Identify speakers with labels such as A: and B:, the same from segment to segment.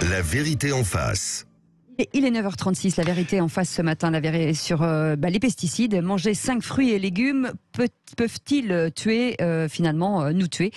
A: La vérité en face.
B: Et il est 9h36, la vérité en face ce matin, la vérité sur les pesticides. Manger 5 fruits et légumes peuvent-ils tuer, nous tuer?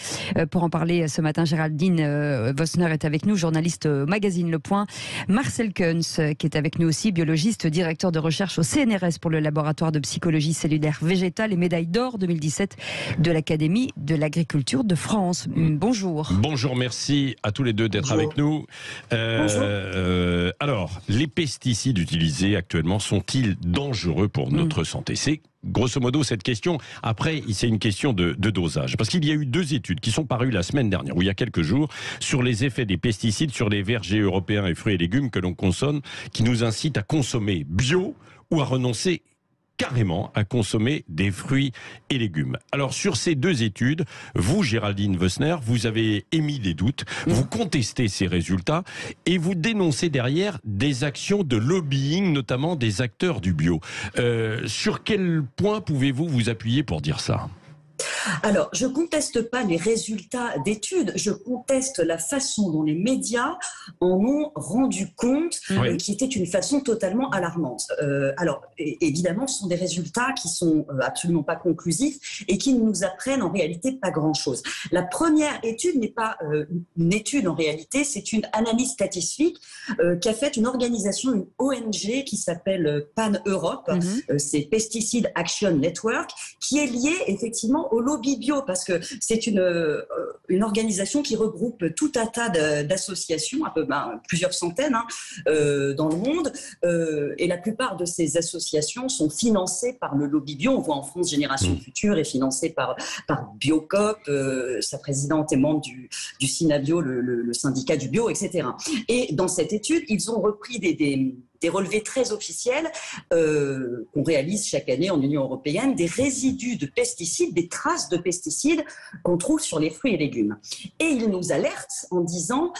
B: Pour en parler ce matin, Géraldine Vosner est avec nous, journaliste au magazine Le Point. Marcel Kunz, qui est avec nous aussi, biologiste, directeur de recherche au CNRS pour le laboratoire de psychologie cellulaire végétale et médaille d'or 2017 de l'Académie de l'agriculture de France. Bonjour.
C: Bonjour, merci à tous les deux d'être avec nous. Alors, les pesticides utilisés actuellement sont-ils dangereux pour notre santé? C'est grosso modo cette question. Après, c'est une question de dosage. Parce qu'il y a eu 2 études qui sont parues la semaine dernière, ou il y a quelques jours, sur les effets des pesticides sur les vergers européens et fruits et légumes que l'on consomme, qui nous incitent à consommer bio ou à renoncer carrément à consommer des fruits et légumes. Alors sur ces 2 études, vous, Géraldine Vosner, vous avez émis des doutes, vous contestez ces résultats et vous dénoncez derrière des actions de lobbying, notamment des acteurs du bio. Sur quel point pouvez-vous vous appuyer pour dire ça ?
D: Alors, je ne conteste pas les résultats d'études, je conteste la façon dont les médias en ont rendu compte, qui était une façon totalement alarmante. Évidemment, ce sont des résultats qui sont absolument pas conclusifs et qui ne nous apprennent en réalité pas grand-chose. La première étude n'est pas une étude en réalité, c'est une analyse statistique qu'a faite une organisation, une ONG qui s'appelle PAN Europe, c'est Pesticide Action Network, qui est liée effectivement au lobby bio, parce que c'est une organisation qui regroupe tout un tas d'associations, plusieurs centaines dans le monde, et la plupart de ces associations sont financées par le lobby bio. On voit en France Génération Future est financée par Biocop, sa présidente est membre du Synabio, le syndicat du bio, etc. Et dans cette étude, ils ont repris des relevés très officiels qu'on réalise chaque année en Union européenne, des résidus de pesticides, des traces de pesticides qu'on trouve sur les fruits et légumes. Et ils nous alertent en disant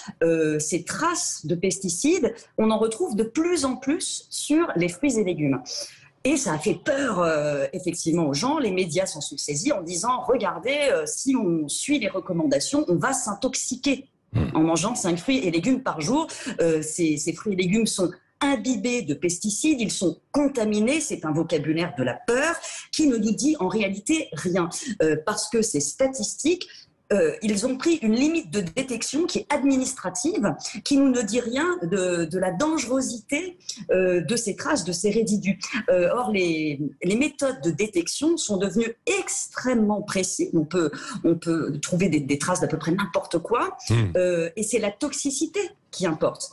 D: ces traces de pesticides, on en retrouve de plus en plus sur les fruits et légumes. Et ça a fait peur effectivement aux gens. Les médias s'en sont saisis en disant regardez, si on suit les recommandations, on va s'intoxiquer en mangeant 5 fruits et légumes par jour. Ces fruits et légumes sont imbibés de pesticides, ils sont contaminés, c'est un vocabulaire de la peur qui ne nous dit en réalité rien, parce que ces statistiques, ils ont pris une limite de détection qui est administrative, qui nous ne dit rien de la dangerosité de ces traces, de ces résidus. Or, les méthodes de détection sont devenues extrêmement précises. On peut trouver des traces d'à peu près n'importe quoi, et c'est la toxicité qui importe.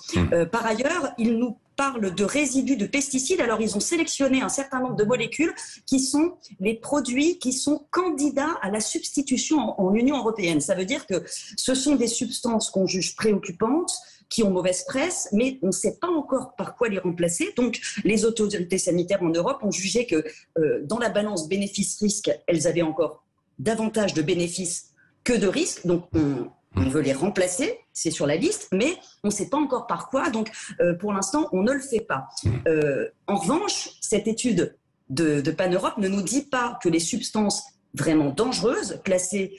D: Par ailleurs, ils nous parlent de résidus de pesticides. Alors, ils ont sélectionné un certain nombre de molécules qui sont les produits qui sont candidats à la substitution en Union européenne. Ça veut dire que ce sont des substances qu'on juge préoccupantes, qui ont mauvaise presse, mais on ne sait pas encore par quoi les remplacer. Donc, les autorités sanitaires en Europe ont jugé que dans la balance bénéfice-risque, elles avaient encore davantage de bénéfices que de risques. Donc, on veut les remplacer, c'est sur la liste, mais on ne sait pas encore par quoi. Donc, pour l'instant, on ne le fait pas. En revanche, cette étude de PAN Europe ne nous dit pas que les substances vraiment dangereuses, classées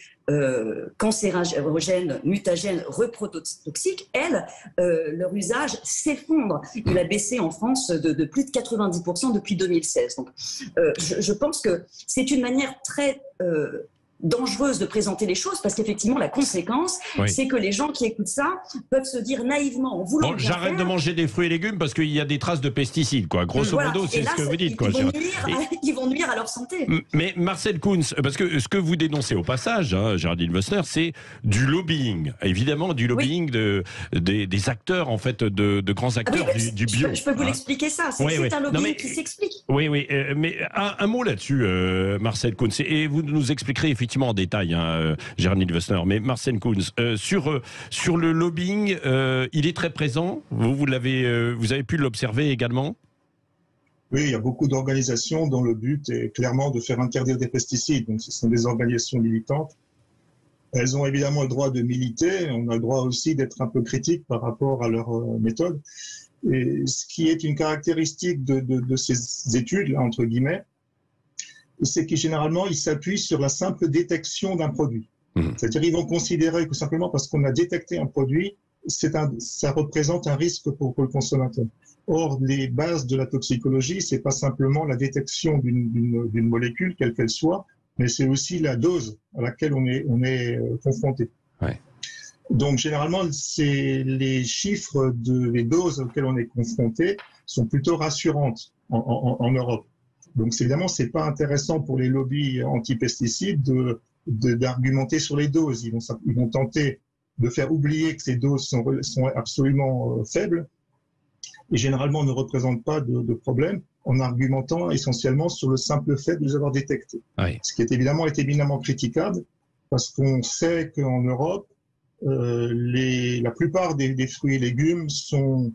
D: cancérogènes, mutagènes, reprotoxiques, elles, leur usage s'effondre. Il a baissé en France de plus de 90% depuis 2016. Donc, je pense que c'est une manière très dangereuse de présenter les choses, parce qu'effectivement la conséquence, c'est que les gens qui écoutent ça peuvent se dire naïvement en voulant
C: j'arrête de manger des fruits et légumes parce qu'il y a des traces de pesticides, quoi. Grosso modo, c'est ce que vous dites, quoi.
D: Ils vont nuire à leur santé.
C: Mais Marcel Kunz, parce que ce que vous dénoncez au passage, Géraldine Vosner, c'est du lobbying, évidemment du lobbying des acteurs, en fait, de grands acteurs du bio.
D: Je peux vous l'expliquer ça. C'est un lobbying qui s'explique.
C: Mais un mot là-dessus, Marcel Kunz, et vous nous expliquerez effectivement en détail, Géraldine Vosner, mais Marcel Kunz, sur le lobbying, il est très présent. Vous avez pu l'observer également?
E: Oui, il y a beaucoup d'organisations dont le but est clairement de faire interdire des pesticides. Donc, ce sont des organisations militantes. Elles ont évidemment le droit de militer. On a le droit aussi d'être un peu critique par rapport à leur méthode. Et ce qui est une caractéristique de ces études, là, entre guillemets, c'est qu'ils généralement ils s'appuient sur la simple détection d'un produit. C'est-à-dire ils vont considérer que simplement parce qu'on a détecté un produit, ça représente un risque pour le consommateur. Or, les bases de la toxicologie, c'est pas simplement la détection d'une molécule, quelle qu'elle soit, mais c'est aussi la dose à laquelle on est confronté.
C: Ouais.
E: Donc, généralement, les chiffres les doses auxquelles on est confronté sont plutôt rassurantes en Europe. Donc, évidemment, c'est pas intéressant pour les lobbies anti-pesticides d'argumenter sur les doses. Ils vont tenter de faire oublier que ces doses sont absolument faibles et généralement ne représentent pas de problème en argumentant essentiellement sur le simple fait de les avoir détectés.
C: Oui.
E: Ce qui est éminemment critiquable parce qu'on sait qu'en Europe, la plupart des fruits et légumes sont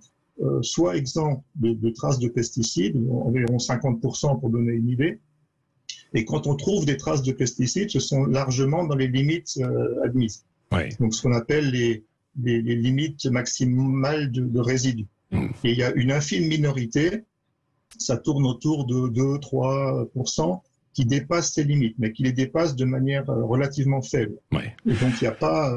E: soit exempts de traces de pesticides, environ 50% pour donner une idée, et quand on trouve des traces de pesticides, ce sont largement dans les limites admises.
C: Ouais.
E: Donc ce qu'on appelle les limites maximales de résidus. Et il y a une infime minorité, ça tourne autour de 2-3%, qui dépassent ces limites, mais qui les dépassent de manière relativement faible.
C: Ouais.
E: Et donc il n'y a pas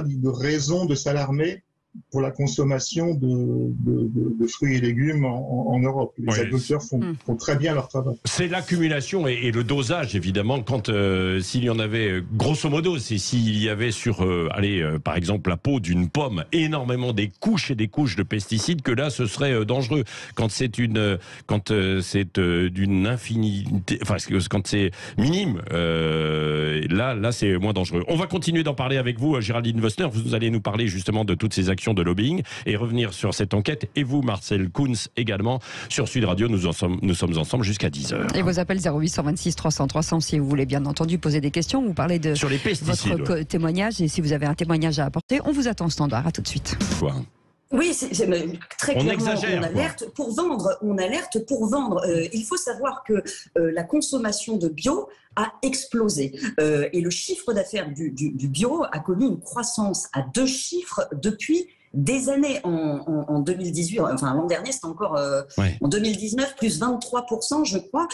E: de raison de s'alarmer pour la consommation de fruits et légumes en Europe. Les agriculteurs font très bien leur travail.
C: C'est l'accumulation et le dosage, évidemment, quand s'il y en avait, grosso modo, c'est s'il y avait sur, par exemple, la peau d'une pomme, énormément des couches et des couches de pesticides, que là, ce serait dangereux. Quand c'est d'une infinité, enfin, quand c'est minime, là, c'est moins dangereux. On va continuer d'en parler avec vous, Géraldine Wössner. Vous allez nous parler justement de toutes ces actions de lobbying et revenir sur cette enquête. Et vous, Marcel Kunz, également, sur Sud Radio, nous sommes ensemble jusqu'à 10h.
B: Et vos appels 0826 300 300 si vous voulez bien entendu poser des questions ou parler de
C: sur les pesticides,
B: votre témoignage. Et si vous avez un témoignage à apporter, on vous attend au standard. À tout de suite.
C: Quoi ?
D: Oui, c'est très clairement,
C: exagère,
D: on alerte pour vendre. Il faut savoir que la consommation de bio a explosé. Et le chiffre d'affaires du bio a connu une croissance à 2 chiffres depuis des années. En 2018, enfin l'an dernier, c'était encore en 2019, plus 23%, je crois.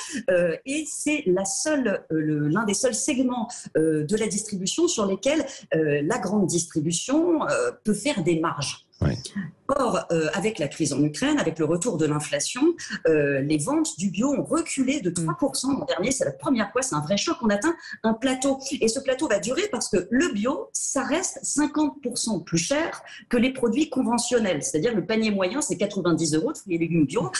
D: Et c'est l'un des seuls segments de la distribution sur lesquels la grande distribution peut faire des marges.
C: Ouais.
D: Or, avec la crise en Ukraine, avec le retour de l'inflation, les ventes du bio ont reculé de 3% l'an dernier. C'est la première fois, c'est un vrai choc. On atteint un plateau. Et ce plateau va durer parce que le bio, ça reste 50% plus cher que les produits conventionnels. C'est-à-dire le panier moyen, c'est 90 € de fruits et légumes bio.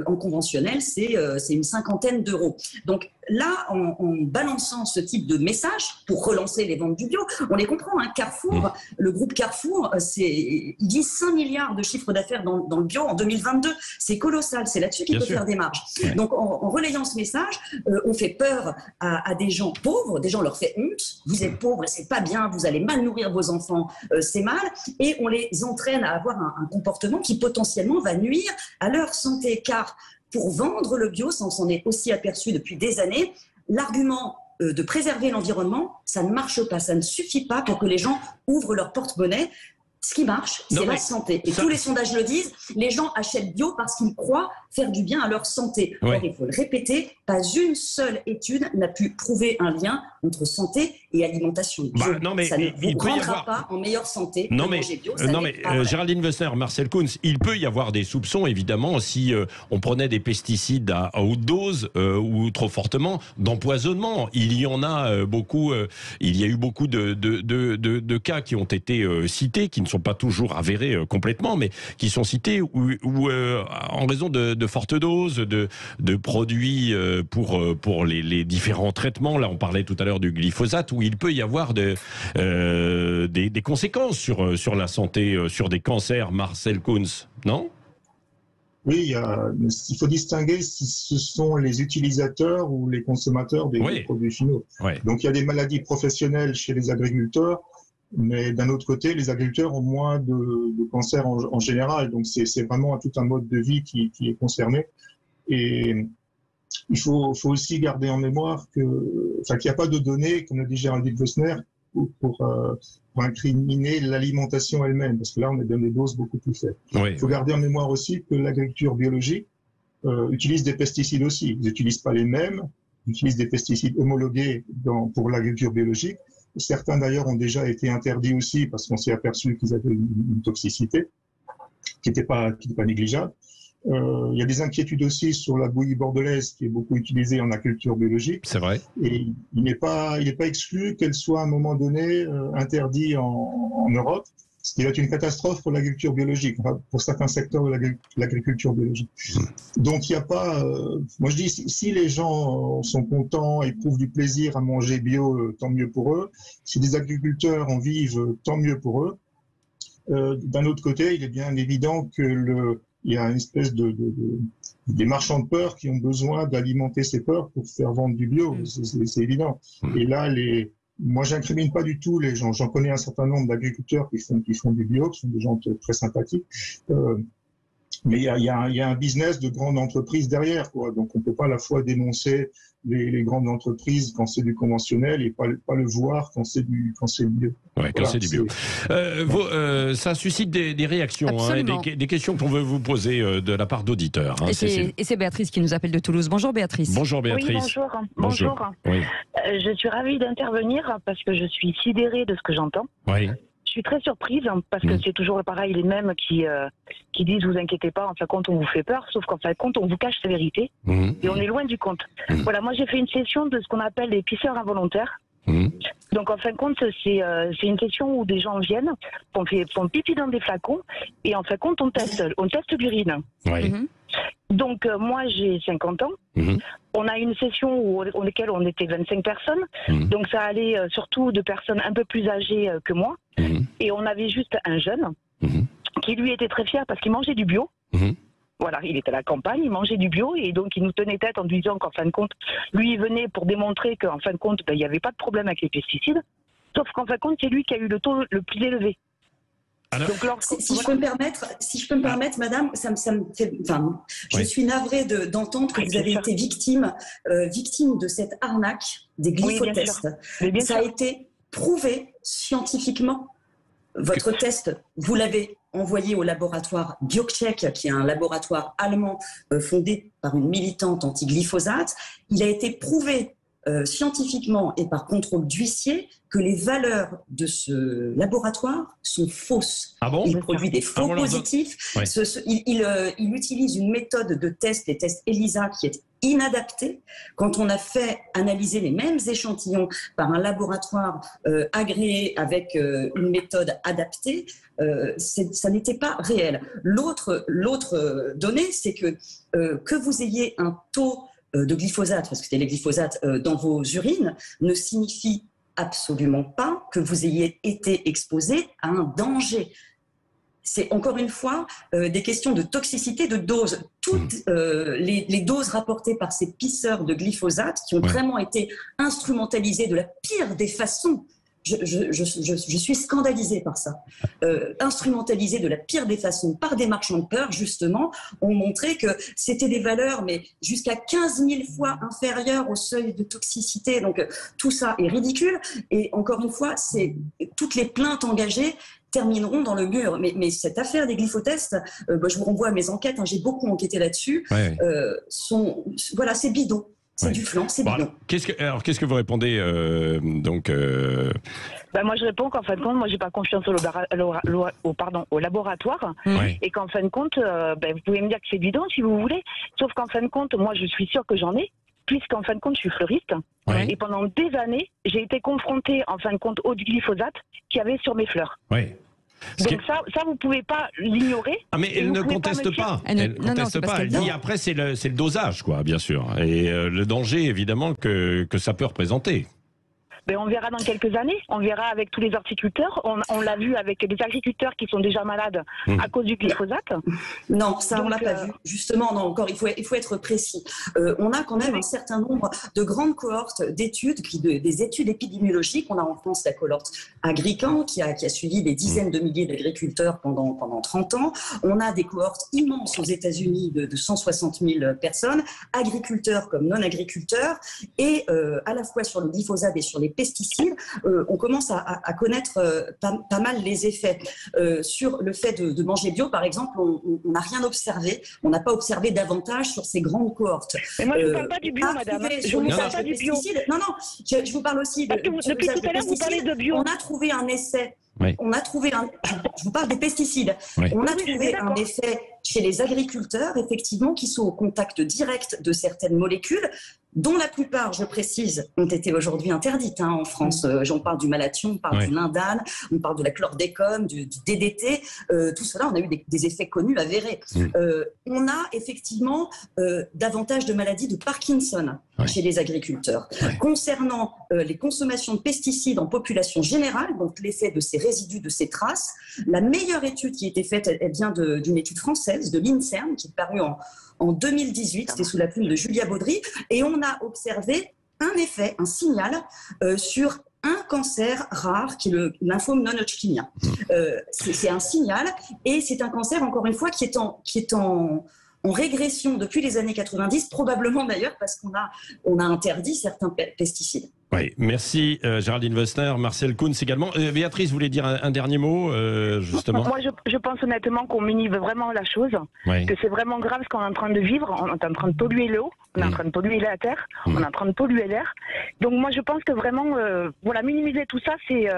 D: En conventionnel, c'est une 50aine d'euros. Donc là, en balançant ce type de message pour relancer les ventes du bio, on les comprend. Hein. Carrefour, le groupe Carrefour, il dit 5 milliards de chiffre d'affaires dans le bio en 2022. C'est colossal, c'est là-dessus qu'il peut faire des marges. Ouais. Donc en relayant ce message, on fait peur à des gens pauvres, des gens leur fait honte. Vous êtes pauvres, c'est pas bien, vous allez mal nourrir vos enfants, c'est mal. Et on les entraîne à avoir un comportement qui potentiellement va nuire à leur santé. Car pour vendre le bio, ça on s'en est aussi aperçu depuis des années, l'argument de préserver l'environnement, ça ne marche pas, ça ne suffit pas pour que les gens ouvrent leur porte-monnaie. Ce qui marche, c'est la santé. Et tous les sondages le disent, les gens achètent bio parce qu'ils croient faire du bien à leur santé.
C: Ouais.
D: Or, il faut le répéter, pas une seule étude n'a pu prouver un lien entre santé et alimentation bio.
C: Non, mais
D: ça ne
C: il
D: vous
C: peut y
D: rendra
C: avoir...
D: pas en meilleure santé
C: Non,
D: de
C: mais,
D: manger bio.
C: Géraldine Wössner, Marcel Kunz, il peut y avoir des soupçons, évidemment, si on prenait des pesticides à haute dose ou trop fortement, d'empoisonnement. Il y en a beaucoup, il y a eu beaucoup de cas qui ont été cités, qui ne sont pas toujours avérés complètement, mais qui sont cités où en raison de fortes doses, de produits pour les différents traitements. Là, on parlait tout à l'heure du glyphosate, où il peut y avoir des conséquences sur la santé, sur des cancers. Marcel Kunz, non ?
E: Oui, il faut distinguer si ce sont les utilisateurs ou les consommateurs des produits finaux. Ouais. Donc, il y a des maladies professionnelles chez les agriculteurs, mais d'un autre côté, les agriculteurs ont moins de cancers en général. Donc, c'est vraiment tout un mode de vie qui est concerné. Et il faut aussi garder en mémoire qu'il n'y a pas de données, comme le dit Géraldine Wössner, pour incriminer l'alimentation elle-même, parce que là, on est dans des doses beaucoup plus faibles. Il faut garder en mémoire aussi que l'agriculture biologique utilise des pesticides aussi. Ils n'utilisent pas les mêmes, ils utilisent des pesticides homologués pour l'agriculture biologique, Certains d'ailleurs ont déjà été interdits aussi parce qu'on s'est aperçu qu'ils avaient une toxicité qui n'était pas négligeable. Il y a des inquiétudes aussi sur la bouillie bordelaise qui est beaucoup utilisée en agriculture biologique.
C: C'est vrai.
E: Et il n'est pas exclu qu'elle soit à un moment donné interdite en Europe, ce qui va être une catastrophe pour l'agriculture biologique, enfin, pour certains secteurs de l'agriculture biologique. Donc il n'y a pas... moi je dis, si les gens sont contents, éprouvent du plaisir à manger bio, tant mieux pour eux. Si les agriculteurs en vivent, tant mieux pour eux. D'un autre côté, il est bien évident que il y a une espèce des marchands de peur qui ont besoin d'alimenter ces peurs pour faire vendre du bio. C'est évident. Et là, moi, j'incrimine pas du tout les gens. J'en connais un certain nombre d'agriculteurs qui font du bio, qui sont des gens très sympathiques. Mais il y a un business de grande entreprise derrière, quoi. Donc, on peut pas à la fois dénoncer les grandes entreprises quand c'est du conventionnel et pas le voir quand c'est du bio.
C: Ouais, quand c'est du bio. Ça suscite des réactions, hein, des questions qu'on veut vous poser de la part d'auditeurs. Hein,
B: et c'est Béatrice qui nous appelle de Toulouse. Bonjour Béatrice.
C: Bonjour Béatrice.
F: Oui, bonjour.
C: Oui.
F: Je suis ravie d'intervenir parce que je suis sidérée de ce que j'entends.
C: Oui.
F: Je suis très surprise parce que c'est toujours pareil, les mêmes qui disent vous inquiétez pas, en fin de compte on vous fait peur, sauf qu'en fin de compte on vous cache la vérité et on est loin du compte. Voilà, moi j'ai fait une session de ce qu'on appelle les pisseurs involontaires. Donc en fin de compte c'est une session où des gens viennent, font pipi dans des flacons et en fin de compte on teste l'urine.
C: Oui.
F: Donc moi j'ai 50 ans. On a une session dans laquelle on était 25 personnes. Donc ça allait surtout de personnes un peu plus âgées que moi. Et on avait juste un jeune qui lui était très fier parce qu'il mangeait du bio. Voilà, il était à la campagne, il mangeait du bio et donc il nous tenait tête en nous disant qu'en fin de compte, lui il venait pour démontrer qu'en fin de compte, il n'y avait pas de problème avec les pesticides. Sauf qu'en fin de compte, c'est lui qui a eu le taux le plus élevé.
D: Alors, donc, si je peux me permettre, madame, ça me fait, enfin, je suis navrée d'entendre que vous avez été victime de cette arnaque des glyphotests. Ça a été prouvé scientifiquement. Votre test, vous l'avez envoyé au laboratoire BioCheck, qui est un laboratoire allemand fondé par une militante anti-glyphosate. Il a été prouvé scientifiquement et par contrôle d'huissier que les valeurs de ce laboratoire sont fausses.
C: Ah bon ?
F: Il
D: produit des faux positifs.
C: Ouais.
D: Il utilise une méthode de test, les tests ELISA, qui est inadaptée. Quand on a fait analyser les mêmes échantillons par un laboratoire agréé avec une méthode adaptée, ça n'était pas réel. L'autre donnée, c'est que vous ayez un taux de glyphosate, parce que c'était les glyphosates dans vos urines, ne signifie absolument pas que vous ayez été exposé à un danger. C'est encore une fois des questions de toxicité, de dose. Toutes les doses rapportées par ces pisseurs de glyphosate qui ont vraiment été instrumentalisées de la pire des façons. Je suis scandalisée par ça. Instrumentalisé de la pire des façons par des marchands de peur, justement, ont montré que c'était des valeurs, mais jusqu'à 15 000 fois inférieures au seuil de toxicité. Donc, tout ça est ridicule. Et encore une fois, toutes les plaintes engagées termineront dans le mur. Mais cette affaire des glyphotests, je vous renvoie à mes enquêtes, j'ai beaucoup enquêté là-dessus, voilà, c'est bidon. C'est du flan, c'est bidon.
C: Alors, qu'est-ce que vous répondez
F: moi, je réponds qu'en fin de compte, moi, j'ai pas confiance au laboratoire, et qu'en fin de compte, vous pouvez me dire que c'est bidon si vous voulez, sauf qu'en fin de compte, moi, je suis sûre que j'en ai, puisqu'en fin de compte, je suis fleuriste, et pendant des années, j'ai été confrontée, en fin de compte, au glyphosate qu'il y avait sur mes fleurs. Donc ça, vous pouvez pas l'ignorer.
C: Ah mais elle ne conteste pas. Elle ne conteste pas. Elle dit après c'est le dosage, quoi, bien sûr, et le danger évidemment que ça peut représenter.
F: On verra dans quelques années. On verra avec tous les horticulteurs. On l'a vu avec des agriculteurs qui sont déjà malades à cause du glyphosate.
D: Non, ça on l'a pas vu. Justement, non. Encore, il faut être précis. On a quand même un certain nombre de grandes cohortes d'études, des études épidémiologiques. On a en France la cohorte Agrican qui a suivi des dizaines de milliers d'agriculteurs pendant 30 ans. On a des cohortes immenses aux États-Unis de 160 000 personnes, agriculteurs comme non agriculteurs, et à la fois sur le glyphosate et sur les pesticides, on commence à connaître pas mal les effets. Sur le fait de manger bio, par exemple, on n'a rien observé. On n'a pas observé davantage sur ces grandes cohortes.
F: Mais moi, je ne parle pas du bio, madame. Je ne parle pas du bio.
D: Non, je vous parle aussi de...
F: Depuis tout à l'heure, vous parlez de bio.
D: On a trouvé un essai.
C: Oui.
D: On a trouvé je vous parle des pesticides.
C: Oui.
D: On a trouvé un effet chez les agriculteurs, effectivement, qui sont au contact direct de certaines molécules, dont la plupart, je précise, ont été aujourd'hui interdites en France. J'en parle du malathion, on parle du lindane, on parle de la chlordécone, du DDT. Tout cela, on a eu des effets connus, avérés. On a effectivement davantage de maladies de Parkinson chez les agriculteurs. Concernant les consommations de pesticides en population générale, donc l'effet de ces résidus, de ces traces, la meilleure étude qui a été faite, elle vient d'une étude française, de l'INSERM, qui est parue en 2018, c'était sous la plume de Julia Baudry, et on a observé un effet, un signal sur un cancer rare qui est le lymphome non-Hodgkinien. C'est un signal, et c'est un cancer, encore une fois, qui est en régression depuis les années 90, probablement d'ailleurs parce qu'on a interdit certains pesticides.
C: Oui, merci Géraldine Wössner, Marcel Kuhns également. Béatrice, vous voulez dire un dernier mot, justement?
F: Moi, je pense honnêtement qu'on minimise vraiment la chose, que c'est vraiment grave ce qu'on est en train de vivre. On est en train de polluer l'eau, on est en train de polluer la terre, on est en train de polluer l'air. Donc moi, je pense que vraiment, minimiser tout ça, c'est...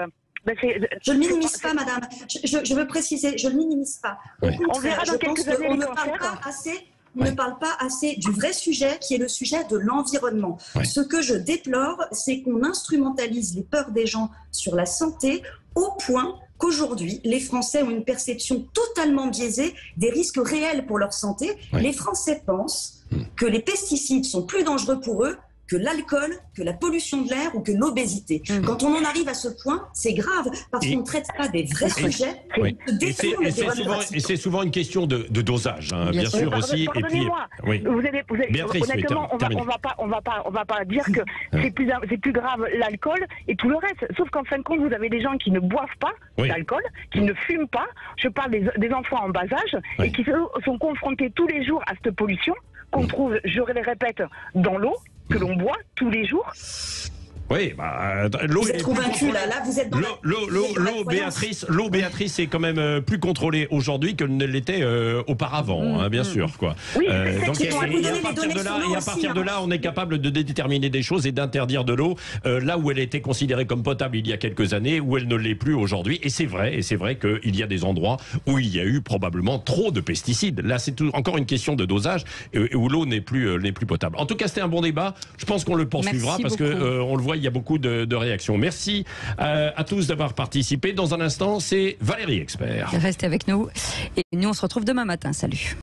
D: Je ne minimise pas, madame. Je veux préciser, je ne minimise pas. Au contraire,
F: on verra dans quelques années
D: on ne parle pas assez du vrai sujet, qui est le sujet de l'environnement. Ce que je déplore, c'est qu'on instrumentalise les peurs des gens sur la santé au point qu'aujourd'hui, les Français ont une perception totalement biaisée des risques réels pour leur santé. Les Français pensent que les pesticides sont plus dangereux pour eux que l'alcool, que la pollution de l'air ou que l'obésité. Quand on en arrive à ce point, c'est grave, parce qu'on ne traite pas des vrais sujets.
C: Et c'est souvent une question de dosage, bien sûr aussi.
F: Pardonnez-moi, honnêtement, on va pas dire que c'est plus grave l'alcool et tout le reste. Sauf qu'en fin de compte, vous avez des gens qui ne boivent pas d'alcool, qui ne fument pas. Je parle des enfants en bas âge et qui sont confrontés tous les jours à cette pollution qu'on trouve, je le répète, dans l'eau, que l'on boit tous les jours.
C: Oui, l'eau.
D: Vous êtes convaincu là, vous êtes dans
C: l'eau, Béatrice, est quand même plus contrôlée aujourd'hui que ne l'était auparavant, bien sûr, quoi.
F: Oui,
C: donc à partir de là, on est capable de déterminer des choses et d'interdire de l'eau là où elle était considérée comme potable il y a quelques années, où elle ne l'est plus aujourd'hui. Et c'est vrai qu'il y a des endroits où il y a eu probablement trop de pesticides. Là, c'est encore une question de dosage où l'eau n'est plus potable. En tout cas, c'était un bon débat. Je pense qu'on le poursuivra parce que on le voit. Il y a beaucoup de réactions. Merci à tous d'avoir participé. Dans un instant, c'est Valérie Expert.
B: Restez avec nous. Et nous, on se retrouve demain matin. Salut.